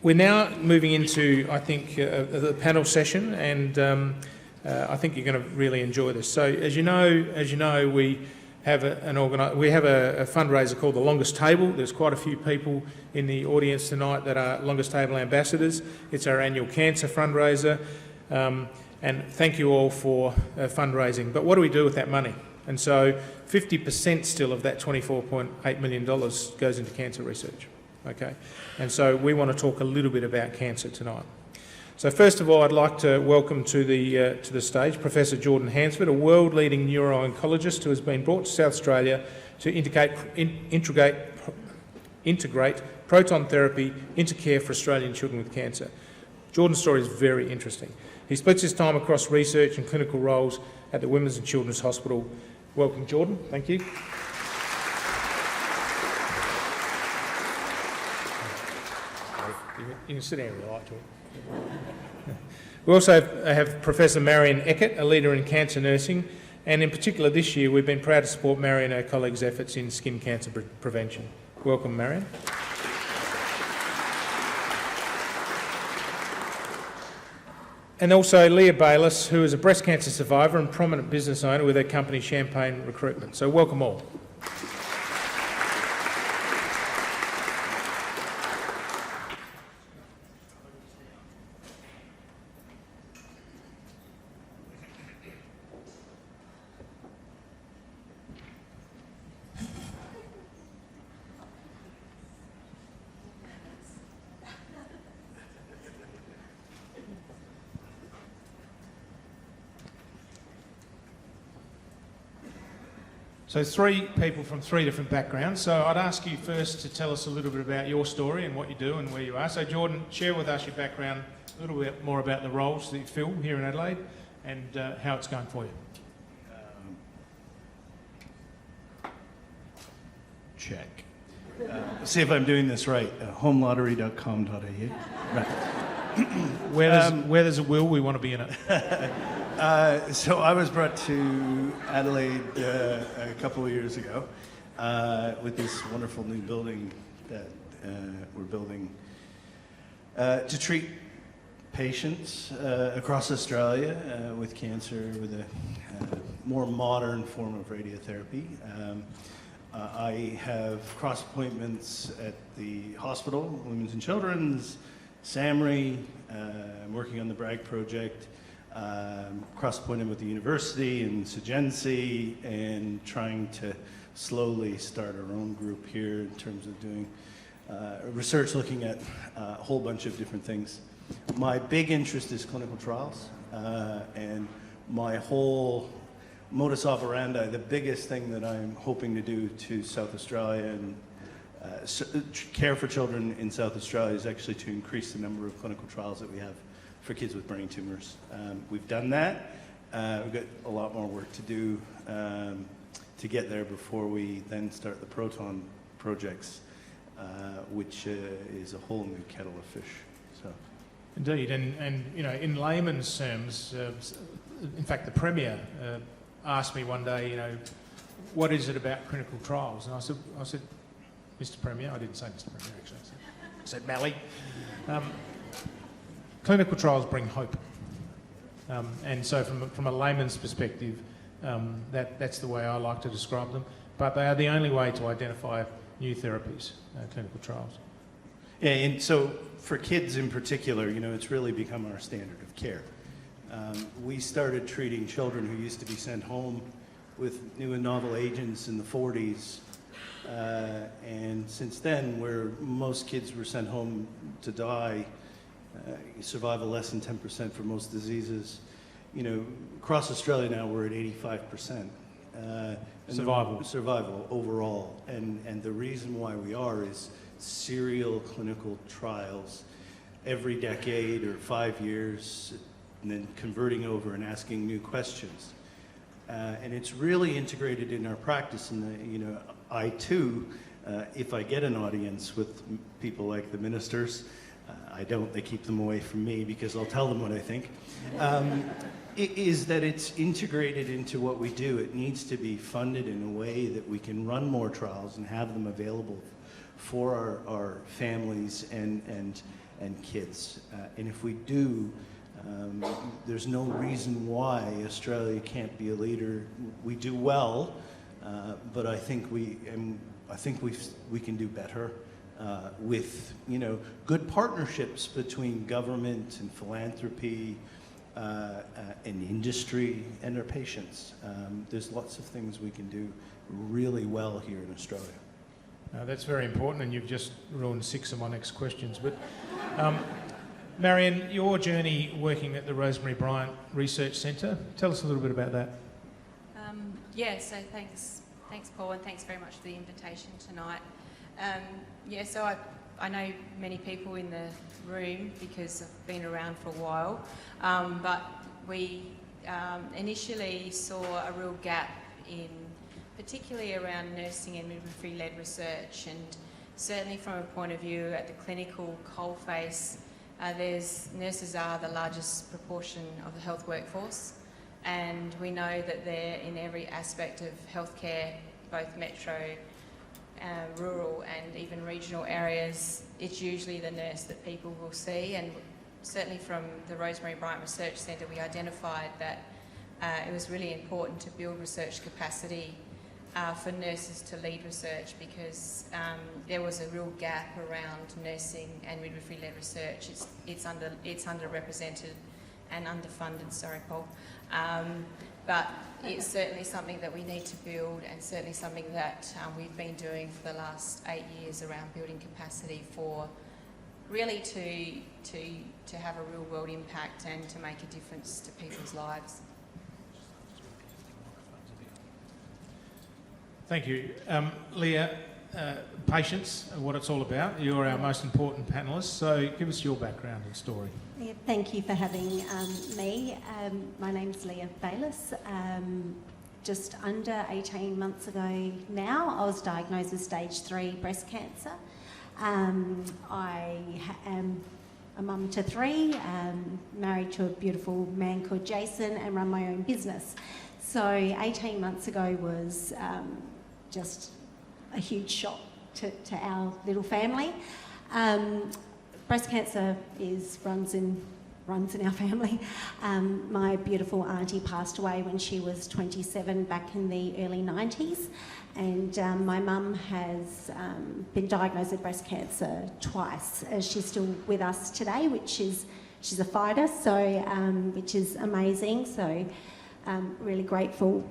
We're now moving into, I think, the panel session, and I think you're going to really enjoy this. So, as you know, we have a fundraiser called the Longest Table. There's quite a few people in the audience tonight that are Longest Table ambassadors. It's our annual cancer fundraiser, and thank you all for fundraising. But what do we do with that money? And so 50% still of that $24.8 million goes into cancer research. Okay, and so we want to talk a little bit about cancer tonight. So first of all, I'd like to welcome to the stage Professor Jordan Hansford, a world-leading neuro-oncologist who has been brought to South Australia to integrate proton therapy into care for Australian children with cancer. Jordan's story is very interesting. He splits his time across research and clinical roles at the Women's and Children's Hospital. Welcome, Jordan. Thank you. You can sit down if you like to. We also have Professor Marion Eckert, a leader in cancer nursing, and in particular this year we've been proud to support Marion and her colleagues' efforts in skin cancer prevention. Welcome, Marion. And also Leah Baylis, who is a breast cancer survivor and prominent business owner with her company Champagne Recruitment. So welcome all. So three people from three different backgrounds. So I'd ask you first to tell us a little bit about your story and what you do and where you are. So Jordan, share with us your background, a little bit more about the roles that you fill here in Adelaide and how it's going for you. Check. See if I'm doing this right. homelottery.com.au. Right. Where there's a will, we want to be in it. So I was brought to Adelaide a couple of years ago with this wonderful new building that we're building to treat patients across Australia with cancer with a more modern form of radiotherapy. I have cross appointments at the hospital, Women's and Children's, SAMRI, I'm working on the BRAG project, cross-appointed with the university and Sugency, and trying to slowly start our own group here in terms of doing research looking at a whole bunch of different things. My big interest is clinical trials, and my whole modus operandi, the biggest thing that I'm hoping to do to South Australia and care for children in South Australia is actually to increase the number of clinical trials that we have for kids with brain tumors. We've done that. We've got a lot more work to do to get there before we then start the proton projects, which is a whole new kettle of fish. So. Indeed, and you know, in layman's terms, in fact, the Premier asked me one day, you know, what is it about clinical trials? And I said, Mr. Premier, I didn't say Mr. Premier actually, I said Mally. Clinical trials bring hope, and so from a layman's perspective, that's the way I like to describe them. But they are the only way to identify new therapies, clinical trials. Yeah, and so for kids in particular, you know, it's really become our standard of care. We started treating children who used to be sent home with new and novel agents in the 40s. And since then, where most kids were sent home to die, survival less than 10% for most diseases, you know, across Australia now we're at 85%. Survival overall. And the reason why we are is serial clinical trials every decade or 5 years, and then converting over and asking new questions. And it's really integrated in our practice. And, you know, I too, if I get an audience with people like the ministers, I don't, they keep them away from me because I'll tell them what I think, is that it's integrated into what we do. It needs to be funded in a way that we can run more trials and have them available for our families and and kids. And if we do, there's no reason why Australia can't be a leader. We do well, but I think we can do better with good partnerships between government and philanthropy and industry and our patients. There's lots of things we can do really well here in Australia. That's very important, and you've just ruined 6 of my next questions. But Marion, your journey working at the Rosemary Bryant Research Centre, tell us a little bit about that. So thanks Paul, and thanks very much for the invitation tonight. So I know many people in the room because I've been around for a while, but we initially saw a real gap in particularly around nursing and midwifery-led research, and certainly from a point of view at the clinical coalface, nurses are the largest proportion of the health workforce, and we know that they're in every aspect of healthcare, both metro, rural and even regional areas. It's usually the nurse that people will see, and certainly from the Rosemary Bryant Research Centre we identified that it was really important to build research capacity for nurses to lead research, because there was a real gap around nursing and midwifery-led research. It's underrepresented and underfunded, sorry Paul. But it's certainly something that we need to build, and certainly something that we've been doing for the last 8 years around building capacity for really to have a real world impact and to make a difference to people's lives. Thank you. Leah, patients are what it's all about. You're our most important panellist, so give us your background and story. Yeah, thank you for having me. My name's Leah Baylis. Just under 18 months ago now, I was diagnosed with stage 3 breast cancer. I am a mum to 3, married to a beautiful man called Jason, and run my own business. So 18 months ago was just a huge shock to our little family. Breast cancer runs in our family. My beautiful auntie passed away when she was 27 back in the early 90s, and my mum has been diagnosed with breast cancer twice. She's still with us today, she's a fighter, so which is amazing. So really grateful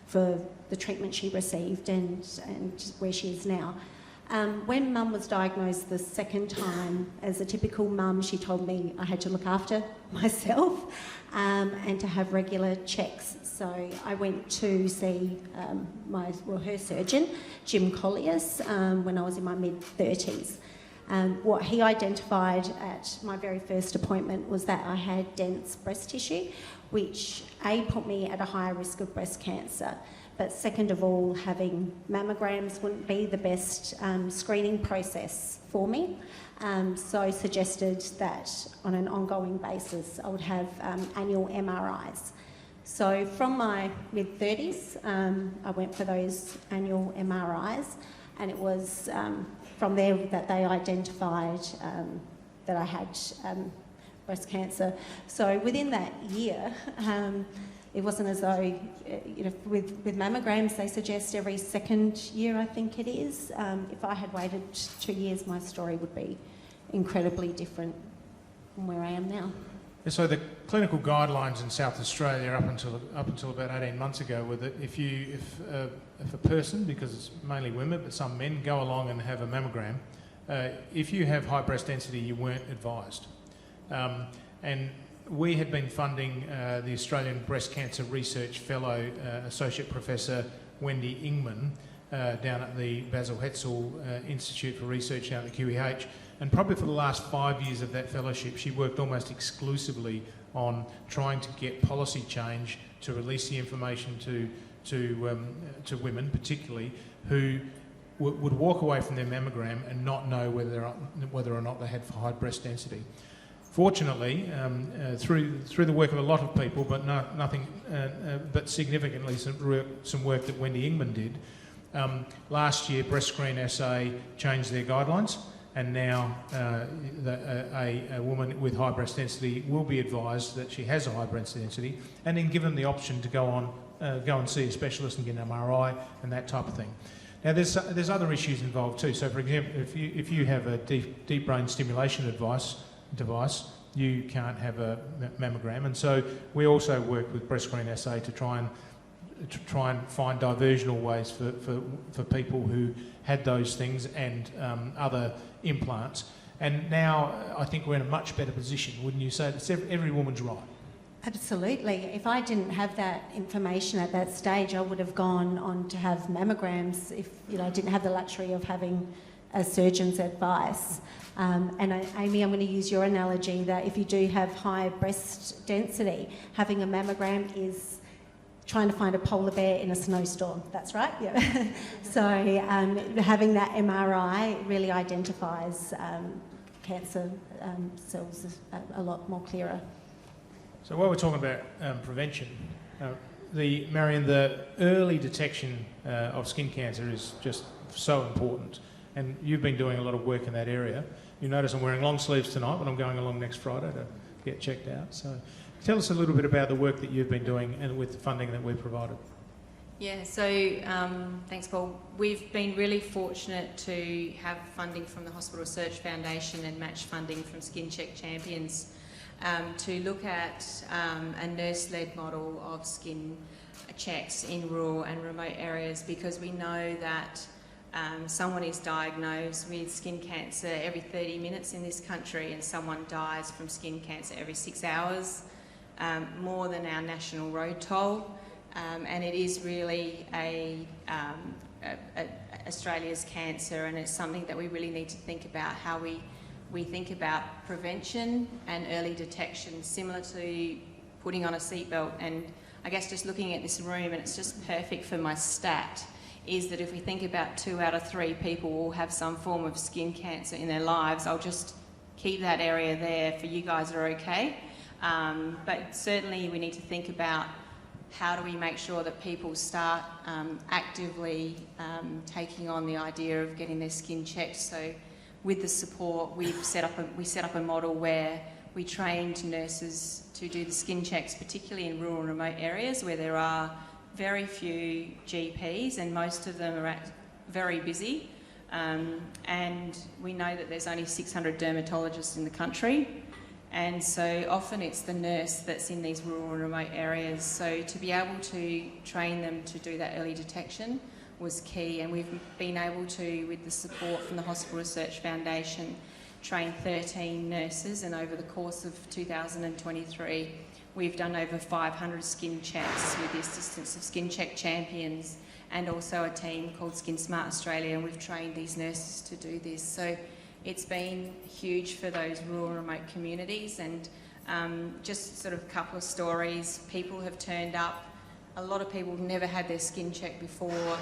for the treatment she received and where she is now. When Mum was diagnosed the second time, as a typical mum, she told me I had to look after myself and to have regular checks. So I went to see her surgeon, Jim Colliers, when I was in my mid-30s. What he identified at my very first appointment was that I had dense breast tissue, which put me at a higher risk of breast cancer. But second of all, having mammograms wouldn't be the best screening process for me. So I suggested that on an ongoing basis, I would have annual MRIs. So from my mid-30s, I went for those annual MRIs, and it was from there that they identified that I had breast cancer. So within that year, it wasn't as though, with mammograms, they suggest every second year, I think it is. If I had waited 2 years, my story would be incredibly different from where I am now. So the clinical guidelines in South Australia up until about 18 months ago were that if a person, because it's mainly women but some men, go along and have a mammogram, if you have high breast density, you weren't advised. And we had been funding the Australian Breast Cancer Research Fellow, Associate Professor Wendy Ingman, down at the Basil Hetzel Institute for Research down at the QEH. And probably for the last 5 years of that fellowship, she worked almost exclusively on trying to get policy change to release the information to women, particularly, who would walk away from their mammogram and not know whether or not they had high breast density. Fortunately, through the work of a lot of people, but but significantly some work that Wendy Ingman did, last year Breast Screen SA changed their guidelines, and now a woman with high breast density will be advised that she has a high breast density, and then given the option to go and see a specialist and get an MRI and that type of thing. Now, there's other issues involved too. So, for example, if you have a deep brain stimulation device, you can't have a mammogram, and so we also work with Breast Screen SA to try and find diversional ways for people who had those things and other implants. And now I think we're in a much better position, wouldn't you say? It's every woman's right. Absolutely. If I didn't have that information at that stage, I would have gone on to have mammograms if I didn't have the luxury of having a surgeon's advice. And Amy, I'm going to use your analogy that if you do have high breast density, having a mammogram is trying to find a polar bear in a snowstorm. That's right, yeah. So having that MRI really identifies cancer cells a lot more clearer. So while we're talking about prevention, Marion, the early detection of skin cancer is just so important, and you've been doing a lot of work in that area. You notice I'm wearing long sleeves tonight, but I'm going along next Friday to get checked out. So tell us a little bit about the work that you've been doing and with the funding that we've provided. Yeah, so thanks, Paul. We've been really fortunate to have funding from the Hospital Research Foundation and match funding from Skin Check Champions to look at a nurse-led model of skin checks in rural and remote areas, because we know that someone is diagnosed with skin cancer every 30 minutes in this country, and someone dies from skin cancer every 6 hours, more than our national road toll. And it is really Australia's cancer, and it's something that we really need to think about, how we think about prevention and early detection, similar to putting on a seatbelt. And I guess just looking at this room, and it's just perfect for my stat, is that if we think about 2 out of 3 people will have some form of skin cancer in their lives, I'll just keep that area there for you guys are okay. But certainly we need to think about how do we make sure that people start actively taking on the idea of getting their skin checked. So with the support, we set up a model where we trained nurses to do the skin checks, particularly in rural and remote areas where there are very few GPs and most of them are very busy. And we know that there's only 600 dermatologists in the country. And so often it's the nurse that's in these rural and remote areas. So to be able to train them to do that early detection was key, and we've been able to, with the support from the Hospital Research Foundation, train 13 nurses, and over the course of 2023 we've done over 500 skin checks with the assistance of Skin Check Champions and also a team called Skin Smart Australia, and we've trained these nurses to do this. So it's been huge for those rural and remote communities. And just sort of a couple of stories, people have turned up, a lot of people have never had their skin checked before.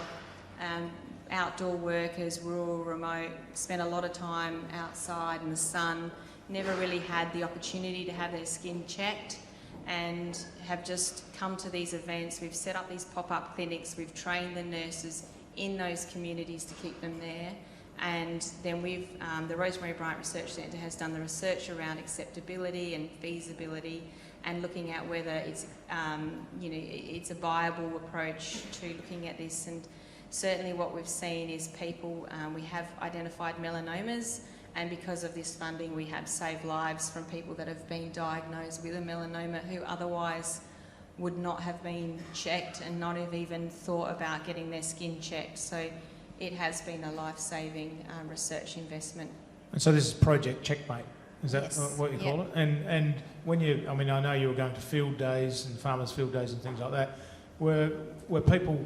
Outdoor workers, rural, remote, spent a lot of time outside in the sun, never really had the opportunity to have their skin checked, and have just come to these events. We've set up these pop-up clinics, we've trained the nurses in those communities to keep them there, and then we've, the Rosemary Bryant Research Centre has done the research around acceptability and feasibility, and looking at whether it's, it's a viable approach to looking at this. And certainly what we've seen is people, we have identified melanomas, and because of this funding we have saved lives from people that have been diagnosed with a melanoma who otherwise would not have been checked and not have even thought about getting their skin checked. So it has been a life-saving research investment. And so this is Project Checkmate, is that yes. what you call it? And when you, I mean, I know you were going to field days and farmers' field days and things like that, were people,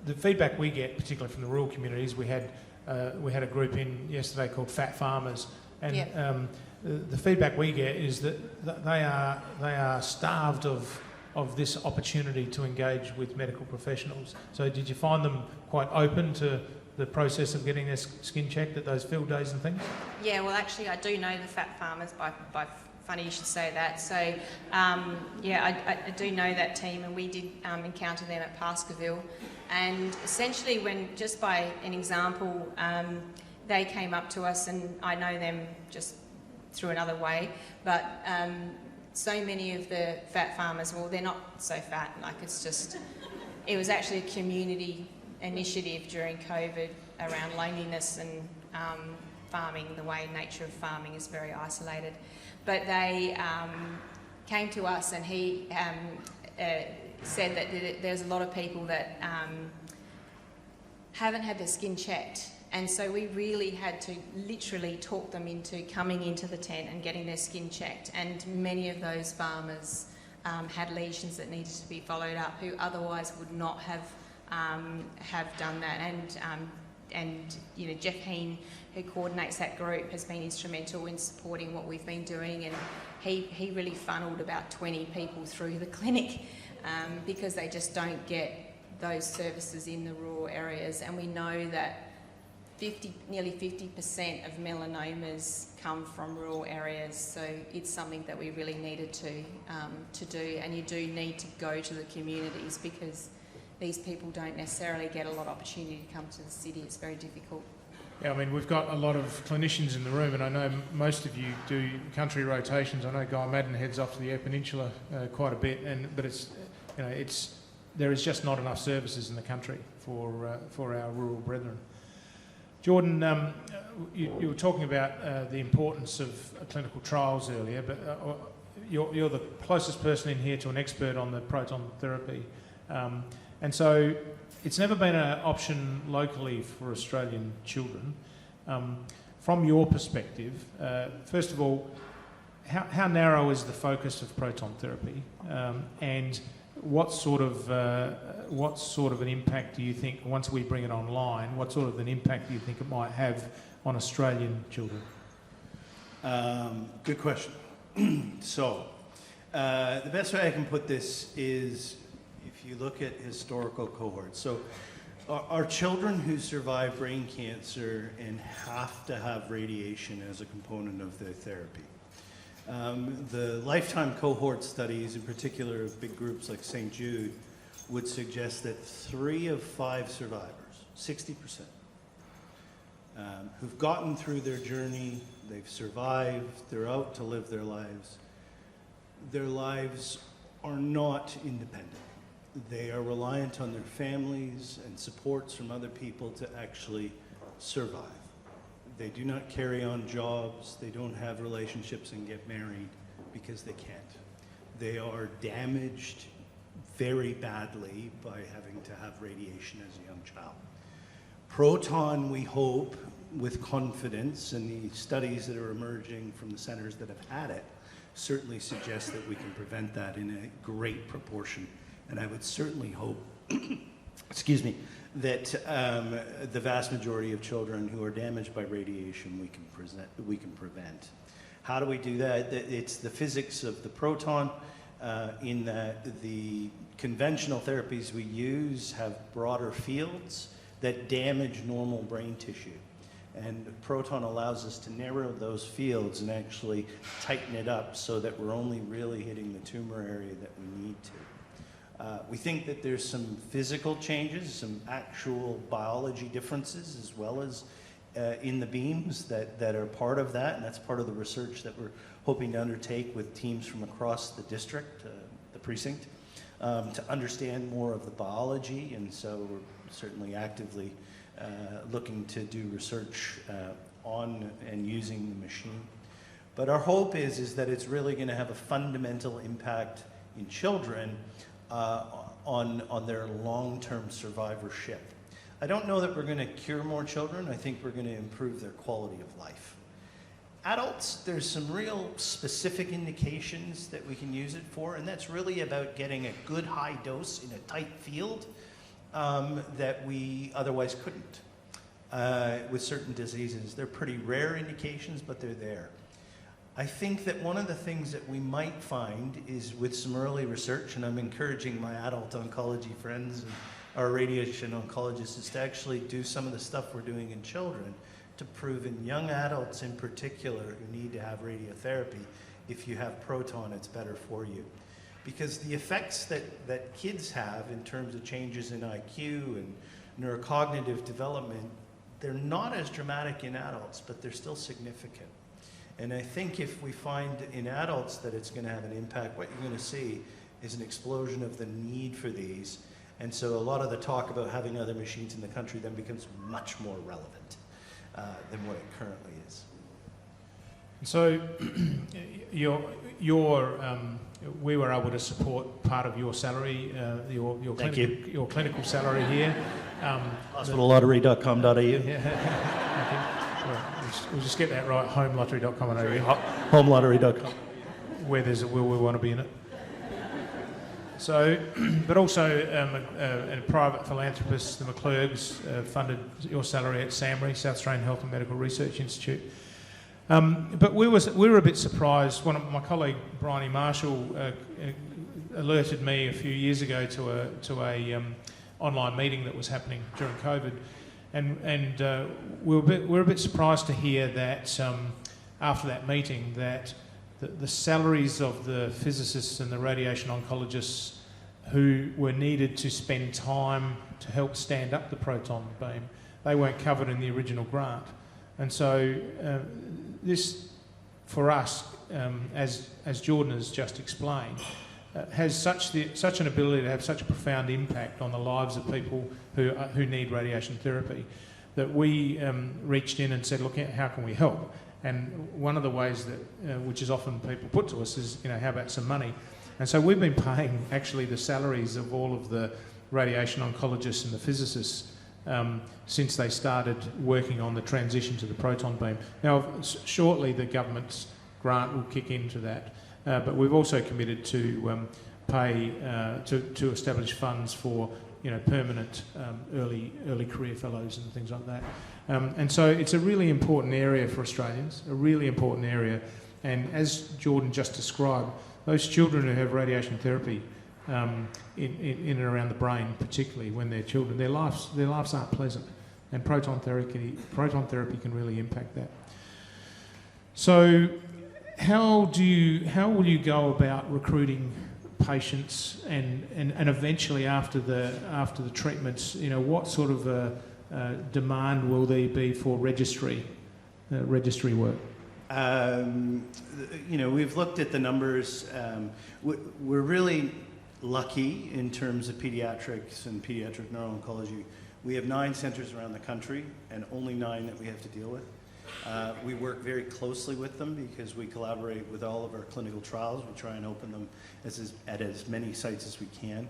the feedback we get, particularly from the rural communities, we had a group in yesterday called Fat Farmers, and yep. The feedback we get is that they are starved of this opportunity to engage with medical professionals. So did you find them quite open to the process of getting their skin checked at those field days and things? Yeah, well actually I do know the Fat Farmers, by funny you should say that. So I do know that team, and we did encounter them at Pascoeville. And essentially, when, just by an example, they came up to us, and I know them just through another way, but so many of the fat farmers, well, they're not so fat, like it was actually a community initiative during COVID around loneliness and farming, the way nature of farming is very isolated. But they came to us, and he said that there's a lot of people that haven't had their skin checked. And so we really had to literally talk them into coming into the tent and getting their skin checked. And many of those farmers had lesions that needed to be followed up, who otherwise would not have done that. And you know, Jeff Heen, who coordinates that group, has been instrumental in supporting what we've been doing. And he really funneled about 20 people through the clinic because they just don't get those services in the rural areas. And we know that nearly 50% of melanomas come from rural areas, so it's something that we really needed to do. And you do need to go to the communities, because these people don't necessarily get a lot of opportunity to come to the city. It's very difficult. Yeah, I mean, we've got a lot of clinicians in the room, and I know most of you do country rotations. I know Guy Madden heads off to the Eyre Peninsula quite a bit, but there is just not enough services in the country for our rural brethren. Jordan, you were talking about the importance of clinical trials earlier, but you're the closest person in here to an expert on the proton therapy. And so it's never been an option locally for Australian children. From your perspective, first of all, how narrow is the focus of proton therapy? And what sort of an impact do you think, once we bring it online, what sort of an impact do you think it might have on Australian children? Good question. So, the best way I can put this is, if you look at historical cohorts, so our children who survive brain cancer and have to have radiation as a component of their therapy. The lifetime cohort studies, in particular of big groups like St. Jude, would suggest that 3 of 5 survivors, 60%, who've gotten through their journey, they've survived, they're out to live their lives are not independent. They are reliant on their families and supports from other people to actually survive. They do not carry on jobs, they don't have relationships and get married because they can't. They are damaged very badly by having to have radiation as a young child. Proton, we hope, with confidence, and the studies that are emerging from the centers that have had it certainly suggest that we can prevent that in a great proportion. And I would certainly hope, excuse me, that the vast majority of children who are damaged by radiation we can prevent. How do we do that? It's the physics of the proton, in that the conventional therapies we use have broader fields that damage normal brain tissue. And proton allows us to narrow those fields and actually tighten it up so that we're only really hitting the tumor area that we need to. We think that there's some physical changes, some actual biology differences, as well as in the beams that are part of that, and that's part of the research that we're hoping to undertake with teams from across the district, the precinct, to understand more of the biology. And so we're certainly actively looking to do research on and using the machine. But our hope is that it's really going to have a fundamental impact in children on their long-term survivorship. I don't know that we're going to cure more children. I think we're going to improve their quality of life. Adults, there's some real specific indications that we can use it for, and that's really about getting a good high dose in a tight field that we otherwise couldn't with certain diseases. They're pretty rare indications, but they're there. I think that one of the things that we might find is, with some early research, and I'm encouraging my adult oncology friends and our radiation oncologists, is to actually do some of the stuff we're doing in children to prove in young adults in particular who need to have radiotherapy, if you have proton, it's better for you. Because the effects that kids have in terms of changes in IQ and neurocognitive development they're not as dramatic in adults, but they're still significant. And I think if we find in adults that it's going to have an impact, what you're going to see is an explosion of the need for these. And so a lot of the talk about having other machines in the country then becomes much more relevant than what it currently is. So, we were able to support part of your salary, your clinical salary here. Hospitallottery.com.au. Yeah. We'll just get that right. Homelottery.com.au. Homelottery.com. Where there's a will, we want to be in it. So, but also a private philanthropist, the McClurgs, funded your salary at SAMRI, South Australian Health and Medical Research Institute. But we were a bit surprised. One of my colleague, Bryony Marshall, alerted me a few years ago to a online meeting that was happening during COVID, and we were a bit surprised to hear that after that meeting that the salaries of the physicists and the radiation oncologists who were needed to spend time to help stand up the proton beam, they weren't covered in the original grant. And so this, for us, as Jordan has just explained, has such an ability to have such a profound impact on the lives of people who need radiation therapy that we reached in and said, look, how can we help? And one of the ways that, which is often people put to us, is, how about some money? And so we've been paying actually the salaries of all of the radiation oncologists and the physicists since they started working on the transition to the proton beam. Now, shortly the government's grant will kick into that, but we've also committed to pay to establish funds for permanent early career fellows and things like that. And so it's a really important area for Australians, a really important area. And as Jordan just described, those children who have radiation therapy in and around the brain, particularly when they're children, their lives aren't pleasant, and proton therapy can really impact that. So, how will you go about recruiting patients and eventually after the treatments? What sort of demand will there be for registry work? We've looked at the numbers. We're really lucky in terms of pediatrics and pediatric neuro-oncology. We have 9 centers around the country and only 9 that we have to deal with. We work very closely with them because we collaborate with all of our clinical trials. We try and open them at as many sites as we can.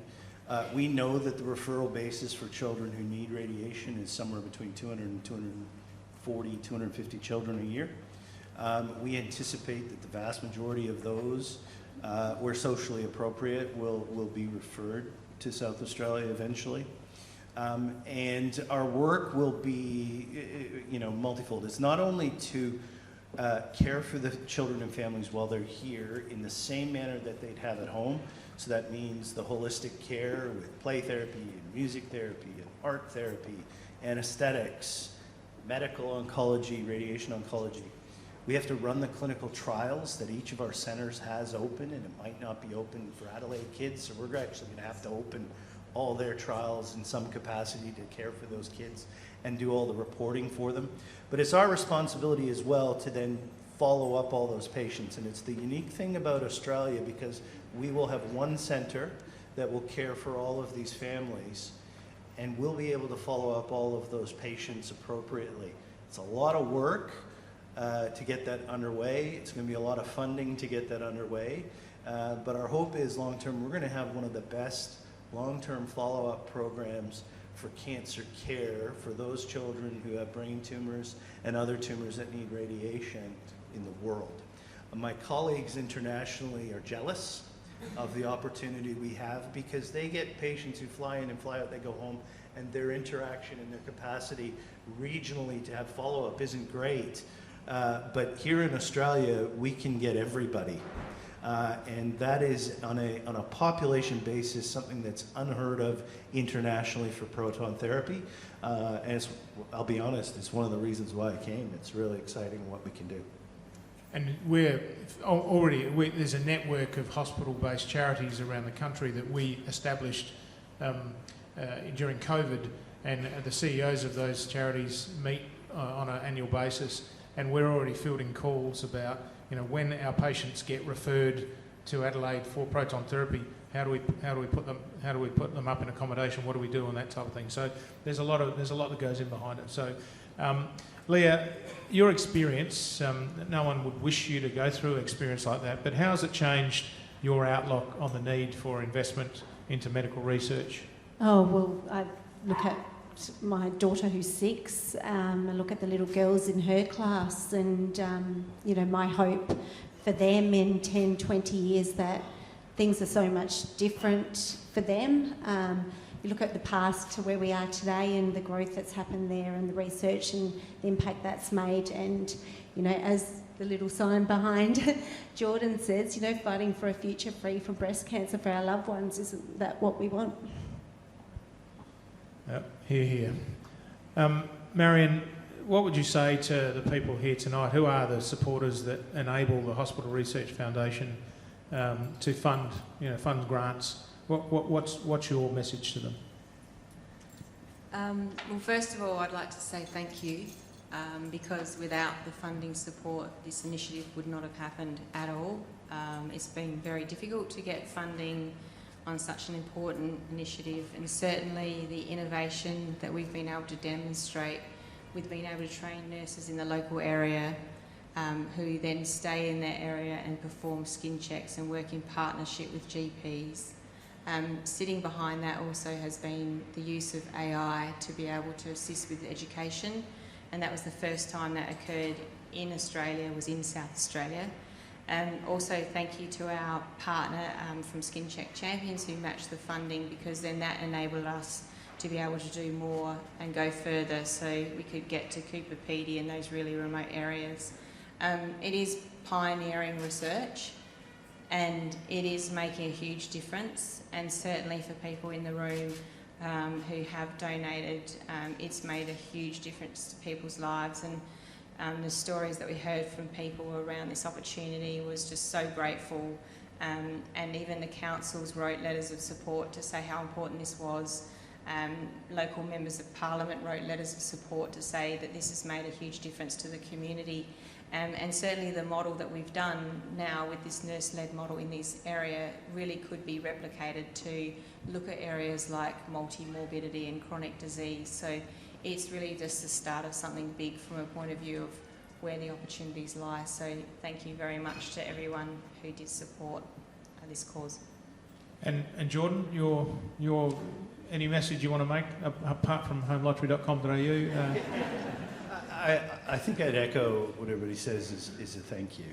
We know that the referral basis for children who need radiation is somewhere between 200 and 240, 250 children a year. We anticipate that the vast majority of those, where socially appropriate, will be referred to South Australia eventually. And our work will be, multifold. It's not only to care for the children and families while they're here in the same manner that they'd have at home. So that means the holistic care with play therapy and music therapy and art therapy, anesthetics, medical oncology, radiation oncology. We have to run the clinical trials that each of our centers has open, and it might not be open for Adelaide kids, so we're actually going to have to open all their trials in some capacity to care for those kids and do all the reporting for them. But it's our responsibility as well to then follow up all those patients. And it's the unique thing about Australia, because we will have one center that will care for all of these families, and we'll be able to follow up all of those patients appropriately. It's a lot of work to get that underway. It's going to be a lot of funding to get that underway. But our hope is long-term, we're going to have one of the best long-term follow-up programs for cancer care for those children who have brain tumors and other tumors that need radiation in the world. My colleagues internationally are jealous of the opportunity we have, because they get patients who fly in and fly out, they go home, and their interaction and their capacity regionally to have follow-up isn't great. But here in Australia, we can get everybody. And that is, on a population basis, something that's unheard of internationally for proton therapy. And I'll be honest, it's one of the reasons why I came. It's really exciting what we can do. And there's a network of hospital-based charities around the country that we established during COVID, and the CEOs of those charities meet on an annual basis, and we're already fielding calls about, when our patients get referred to Adelaide for proton therapy, how do we put them up in accommodation? What do we do on that type of thing? So there's a lot that goes in behind it. So, Leah, your experience, no one would wish you to go through an experience like that, but how has it changed your outlook on the need for investment into medical research? Oh, well, I look at my daughter who's 6, I look at the little girls in her class, and, my hope for them in 10, 20 years that things are so much different for them. You look at the past to where we are today and the growth that's happened there and the research and the impact that's made, and, as the little sign behind Jordan says, fighting for a future free from breast cancer for our loved ones, isn't that what we want? Yep, hear. Marion, what would you say to the people here tonight? Who are the supporters that enable the Hospital Research Foundation to fund grants? What's your message to them? Well, first of all, I'd like to say thank you, because without the funding support, this initiative would not have happened at all. It's been very difficult to get funding on such an important initiative, and certainly the innovation that we've been able to demonstrate with being able to train nurses in the local area who then stay in their area and perform skin checks and work in partnership with GPs. Sitting behind that also has been the use of AI to be able to assist with education, and that was the first time that occurred in Australia, was in South Australia. And also thank you to our partner from Skin Check Champions who matched the funding, because then that enabled us to be able to do more and go further, so we could get to Cooper Pedy in those really remote areas. It is pioneering research, and it is making a huge difference, and certainly for people in the room who have donated, it's made a huge difference to people's lives. And the stories that we heard from people around this opportunity was just so grateful, and even the councils wrote letters of support to say how important this was. Local members of Parliament wrote letters of support to say that this has made a huge difference to the community. And certainly the model that we've done now with this nurse-led model in this area really could be replicated to look at areas like multi-morbidity and chronic disease. So it's really just the start of something big from a point of view of where the opportunities lie. So thank you very much to everyone who did support this cause. And Jordan, your any message you want to make apart from homelottery.com.au? I think I'd echo what everybody says is a thank you.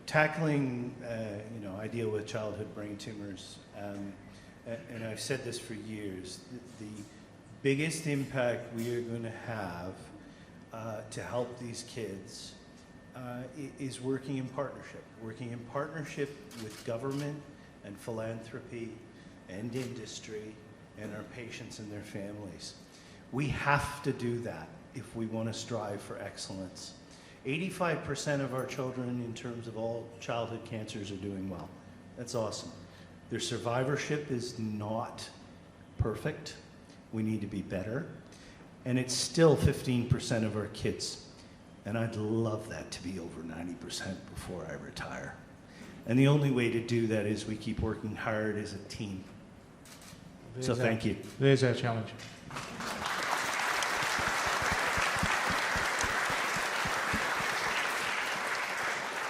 Tackling, I deal with childhood brain tumors, and I've said this for years, the biggest impact we are going to have to help these kids is working in partnership with government and philanthropy and industry and our patients and their families. We have to do that if we want to strive for excellence. 85% of our children in terms of all childhood cancers are doing well. That's awesome. Their survivorship is not perfect. We need to be better. And it's still 15% of our kids. And I'd love that to be over 90% before I retire. And the only way to do that is we keep working hard as a team. So thank you. There's our challenge.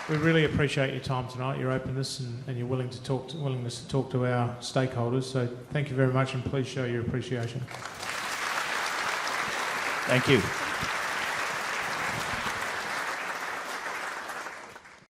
We really appreciate your time tonight, your openness and your willingness to talk to our stakeholders. So thank you very much, and please show your appreciation. Thank you.